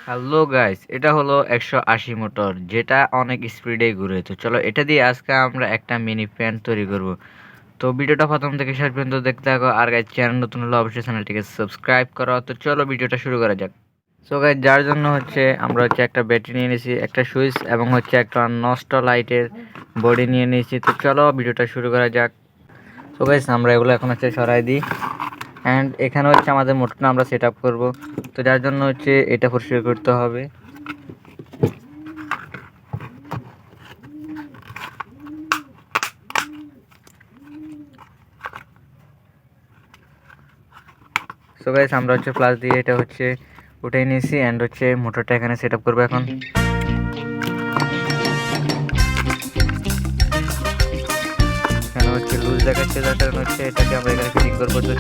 Hello guys, এটা হলো 180 motor, যেটা অনেক স্পিডে ঘুরে। তো চলো এটা দিয়ে আজকে আমরা একটা মিনি ফ্যান তৈরি করব। তো ভিডিওটা প্রথম থেকে শেষ পর্যন্ত দেখতে থাকো। আর গাইস, চ্যানেল নতুন হলে অবশ্যই চ্যানেলটিকে সাবস্ক্রাইব করো। তো চলো ভিডিওটা শুরু করা যাক। সো গাইস, যার জন্য আমরা একটা ব্যাটারি নিয়ে নিয়েছি, একটা সুইচ এবং একটা নষ্ট লাইটের বডি নিয়ে নিয়েছি। তো চলো ভিডিওটা শুরু করা যাক। সো গাইস, আমরা এগুলো এখন সরাই দিই। অ্যান্ড এখানে আমাদের মোটরটা আমরা সেট আপ করবো। তো যার জন্য এটা পরিষ্কার করতে হবে। সো গাইস, আমরা প্লাস দিয়ে এটা উঠে নিয়েছি। অ্যান্ড মোটরটা এখানে সেট আপ করবো এখন। এখানে লুজ দেখাচ্ছে, যার কারণে এটাকে আমরা এখানে ফিটিং করবো। তো